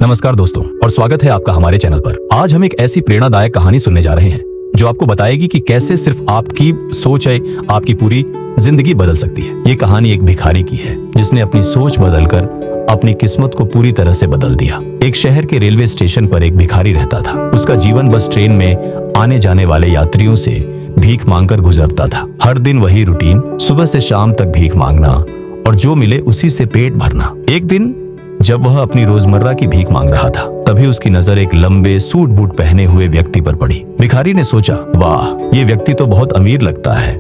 नमस्कार दोस्तों और स्वागत है आपका हमारे चैनल पर। आज हम एक ऐसी प्रेरणादायक कहानी सुनने जा रहे हैं जो आपको बताएगी कि कैसे सिर्फ आपकी सोच है आपकी पूरी जिंदगी बदल सकती है। ये कहानी एक भिखारी की है जिसने अपनी सोच बदलकर अपनी किस्मत को पूरी तरह से बदल दिया। एक शहर के रेलवे स्टेशन पर एक भिखारी रहता था। उसका जीवन बस ट्रेन में आने जाने वाले यात्रियों से भीख मांगकर गुजरता था। हर दिन वही रूटीन, सुबह से शाम तक भीख मांगना और जो मिले उसी से पेट भरना। एक दिन जब वह अपनी रोजमर्रा की भीख मांग रहा था, तभी उसकी नजर एक लंबे सूट बूट पहने हुए व्यक्ति पर पड़ी। भिखारी ने सोचा, वाह, ये व्यक्ति तो बहुत अमीर लगता है,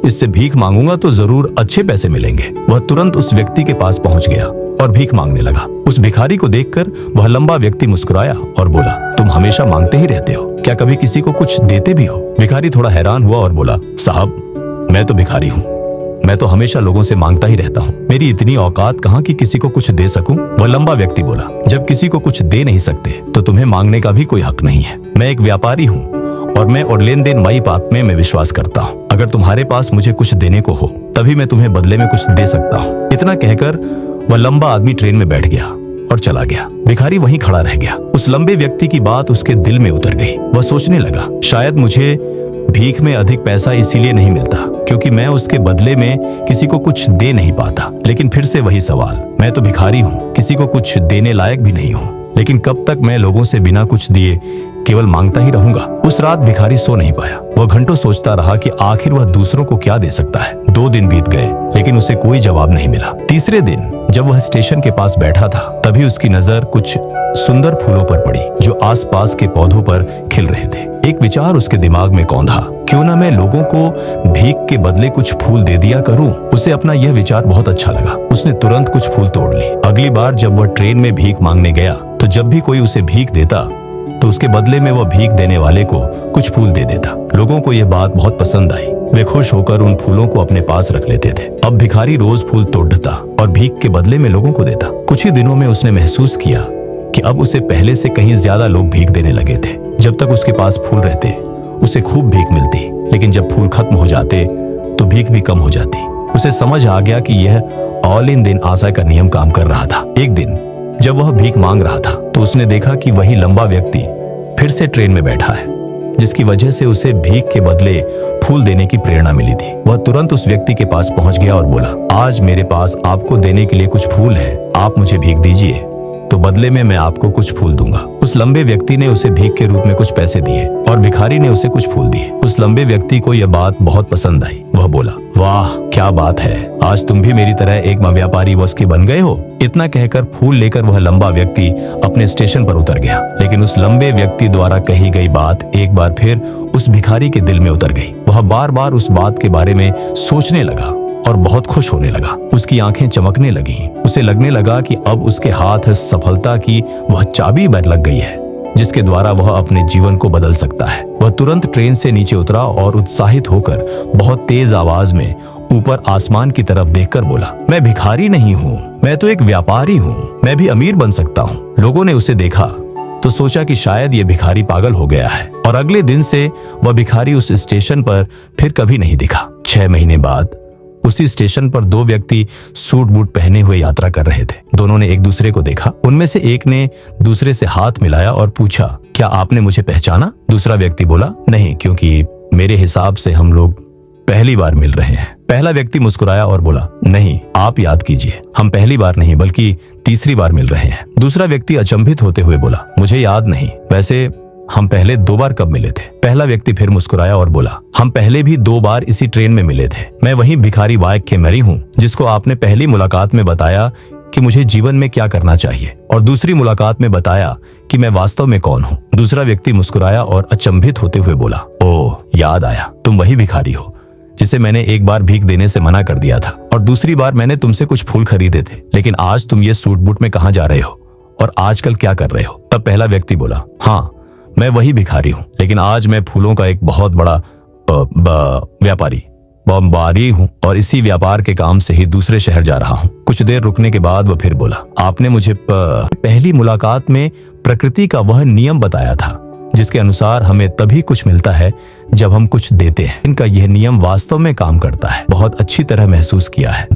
इससे भीख मांगूंगा तो जरूर अच्छे पैसे मिलेंगे। वह तुरंत उस व्यक्ति के पास पहुंच गया और भीख मांगने लगा। उस भिखारी को देखकर वह लंबा व्यक्ति मुस्कुराया और बोला, तुम हमेशा मांगते ही रहते हो, क्या कभी किसी को कुछ देते भी हो? भिखारी थोड़ा हैरान हुआ और बोला, साहब, मैं तो भिखारी हूँ, मैं तो हमेशा लोगों से मांगता ही रहता हूँ, मेरी इतनी औकात कहाँ कि किसी को कुछ दे सकूं? वह लंबा व्यक्ति बोला, जब किसी को कुछ दे नहीं सकते तो तुम्हें मांगने का भी कोई हक नहीं है। मैं एक व्यापारी हूँ और मैं और लेन देन वाई बात में मैं विश्वास करता हूँ। अगर तुम्हारे पास मुझे कुछ देने को हो तभी मैं तुम्हें बदले में कुछ दे सकता हूँ। इतना कहकर वह लंबा आदमी ट्रेन में बैठ गया और चला गया। भिखारी वहीं खड़ा रह गया। उस लंबे व्यक्ति की बात उसके दिल में उतर गई। वह सोचने लगा, शायद मुझे भीख में अधिक पैसा इसीलिए नहीं मिलता क्योंकि मैं उसके बदले में किसी को कुछ दे नहीं पाता। लेकिन फिर से वही सवाल, मैं तो भिखारी हूँ, किसी को कुछ देने लायक भी नहीं हूँ, लेकिन कब तक मैं लोगों से बिना कुछ दिए केवल मांगता ही रहूंगा? उस रात भिखारी सो नहीं पाया। वह घंटों सोचता रहा कि आखिर वह दूसरों को क्या दे सकता है। 2 दिन बीत गए लेकिन उसे कोई जवाब नहीं मिला। तीसरे दिन जब वह स्टेशन के पास बैठा था तभी उसकी नजर कुछ सुंदर फूलों पर पड़ी जो आसपास के पौधों पर खिल रहे थे। एक विचार उसके दिमाग में कौंधा, क्यों ना मैं लोगों को भीख के बदले कुछ फूल दे दिया करूं? उसे अपना यह विचार बहुत अच्छा लगा। उसने तुरंत कुछ फूल तोड़ ली। अगली बार जब वह ट्रेन में भीख मांगने गया तो जब भी कोई उसे भीख देता तो उसके बदले में वह भीख देने वाले को कुछ फूल दे देता। लोगों को यह बात बहुत पसंद आई। वे खुश होकर उन फूलों को अपने पास रख लेते थे। अब भिखारी रोज फूल तोड़ता और भीख के बदले में लोगों को देता। कुछ ही दिनों में उसने महसूस किया कि अब उसे पहले से कहीं ज्यादा लोग भीख देने लगे थे। जब तक उसके पास फूल रहते उसे खूब भीख मिलती, लेकिन जब फूल खत्म हो जाते तो भीख भी कम हो जाती। उसे समझ आ गया कि यह ऑल इन दिन आशा का नियम काम कर रहा था। एक दिन जब वह भीख मांग रहा था तो उसने देखा कि वही लंबा व्यक्ति फिर से ट्रेन में बैठा है, जिसकी वजह से उसे भीख के बदले फूल देने की प्रेरणा मिली थी। वह तुरंत उस व्यक्ति के पास पहुंच गया और बोला, आज मेरे पास आपको देने के लिए कुछ फूल है, आप मुझे भीख दीजिए तो बदले में मैं आपको कुछ फूल दूंगा। उस लंबे व्यक्ति ने उसे भीख के रूप में कुछ पैसे दिए और भिखारी ने उसे कुछ फूल दिए। उस लंबे व्यक्ति को यह बात बहुत पसंद आई। वह बोला, वाह, क्या बात है, आज तुम भी मेरी तरह एक व्यापारी बॉस के बन गए हो। इतना कहकर फूल लेकर वह लंबा व्यक्ति अपने स्टेशन पर उतर गया। लेकिन उस लंबे व्यक्ति द्वारा कही गई बात एक बार फिर उस भिखारी के दिल में उतर गई। वह बार बार उस बात के बारे में सोचने लगा और बहुत खुश होने लगा। उसकी आंखें चमकने लगीं। उसे लगने लगा कि अब उसके हाथ सफलता की वह चाबी लग गई है जिसके द्वारा वह अपने जीवन को बदल सकता है। वह तुरंत ट्रेन से नीचे उतरा और उत्साहित होकर बहुत तेज आवाज में ऊपर आसमान की तरफ देखकर बोला, मैं भिखारी नहीं हूँ, मैं तो एक व्यापारी हूँ, मैं भी अमीर बन सकता हूँ। लोगों ने उसे देखा तो सोचा कि शायद ये भिखारी पागल हो गया है और अगले दिन से वह भिखारी उस स्टेशन पर फिर कभी नहीं दिखा। 6 महीने बाद उसी स्टेशन पर 2 व्यक्ति सूट बूट पहने हुए यात्रा कर रहे थे। दोनों ने एक दूसरे को देखा। उनमें से एक ने दूसरे से हाथ मिलाया और पूछा, क्या आपने मुझे पहचाना? दूसरा व्यक्ति बोला, नहीं, क्योंकि मेरे हिसाब से हम लोग पहली बार मिल रहे हैं। पहला व्यक्ति मुस्कुराया और बोला, नहीं, आप याद कीजिए, हम पहली बार नहीं बल्कि तीसरी बार मिल रहे हैं। दूसरा व्यक्ति अचंभित होते हुए बोला, मुझे याद नहीं, वैसे हम पहले 2 बार कब मिले थे? पहला व्यक्ति फिर मुस्कुराया और बोला, हम पहले भी 2 बार इसी ट्रेन में मिले थे। मैं वही भिखारी वाइक के मैरी हूँ जिसको आपने पहली मुलाकात में बताया कि मुझे जीवन में क्या करना चाहिए और दूसरी मुलाकात में बताया कि मैं वास्तव में कौन हूँ। दूसरा व्यक्ति मुस्कुराया और अचंभित होते हुए बोला, ओह, याद आया, तुम वही भिखारी हो जिसे मैंने एक बार भीख देने से मना कर दिया था और दूसरी बार मैंने तुमसे कुछ फूल खरीदे थे। लेकिन आज तुम ये सूट बूट में कहाँ जा रहे हो और आजकल क्या कर रहे हो? तब पहला व्यक्ति बोला, हाँ, मैं वही भिखारी हूँ, लेकिन आज मैं फूलों का एक बहुत बड़ा व्यापारी हूँ और इसी व्यापार के काम से ही दूसरे शहर जा रहा हूँ। कुछ देर रुकने के बाद वह फिर बोला, आपने मुझे पहली मुलाकात में प्रकृति का वह नियम बताया था जिसके अनुसार हमें तभी कुछ मिलता है जब हम कुछ देते हैं। इनका यह नियम वास्तव में काम करता है, बहुत अच्छी तरह महसूस किया है।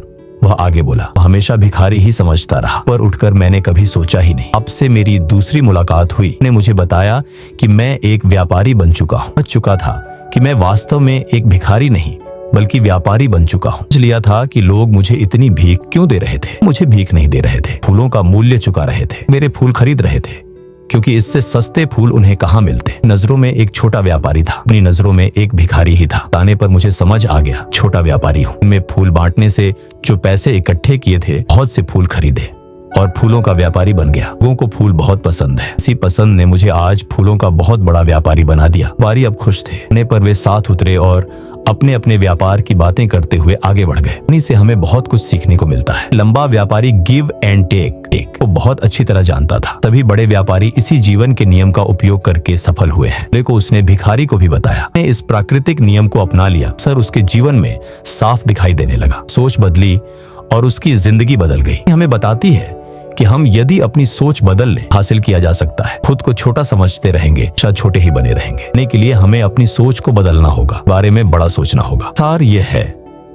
वह आगे बोला, हमेशा भिखारी ही समझता रहा, पर उठकर मैंने कभी सोचा ही नहीं। अब से मेरी दूसरी मुलाकात हुई। ने मुझे बताया कि मैं एक व्यापारी बन चुका हूँ। समझ चुका था कि मैं वास्तव में एक भिखारी नहीं बल्कि व्यापारी बन चुका हूँ। समझ लिया था कि लोग मुझे इतनी भीख क्यों दे रहे थे। मुझे भीख नहीं दे रहे थे, फूलों का मूल्य चुका रहे थे, मेरे फूल खरीद रहे थे, क्योंकि इससे सस्ते फूल उन्हें कहाँ मिलते। नजरों में एक छोटा व्यापारी था, अपनी नजरों में एक भिखारी ही था। आने पर मुझे समझ आ गया, छोटा व्यापारी हूँ। मैं फूल बांटने से जो पैसे इकट्ठे किए थे, बहुत से फूल खरीदे और फूलों का व्यापारी बन गया। लोगों को फूल बहुत पसंद है। इसी पसंद ने मुझे आज फूलों का बहुत बड़ा व्यापारी बना दिया। व्यापारी अब खुश थे। आने पर वे साथ उतरे और अपने अपने व्यापार की बातें करते हुए आगे बढ़ गए। इन्हीं से हमें बहुत कुछ सीखने को मिलता है। लंबा व्यापारी गिव एंड टेक को बहुत अच्छी तरह जानता था। सभी बड़े व्यापारी इसी जीवन के नियम का उपयोग करके सफल हुए हैं। देखो, उसने भिखारी को भी बताया। इस प्राकृतिक नियम को अपना लिया। सर उसके जीवन में साफ दिखाई देने लगा। सोच बदली और उसकी जिंदगी बदल गई। हमें बताती है कि हम यदि अपनी सोच बदल लें, हासिल किया जा सकता है। खुद को छोटा समझते रहेंगे, शायद छोटे ही बने रहेंगे। के लिए हमें अपनी सोच को बदलना होगा, बारे में बड़ा सोचना होगा। सार यह है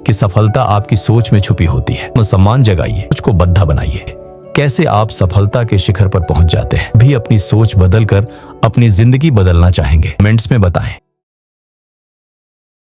कि सफलता आपकी सोच में छुपी होती है। सम्मान जगाइए, सोच को बद्धा बनाइए। कैसे आप सफलता के शिखर पर पहुंच जाते हैं? भी अपनी सोच बदलकर अपनी जिंदगी बदलना चाहेंगे? कमेंट्स में बताएं।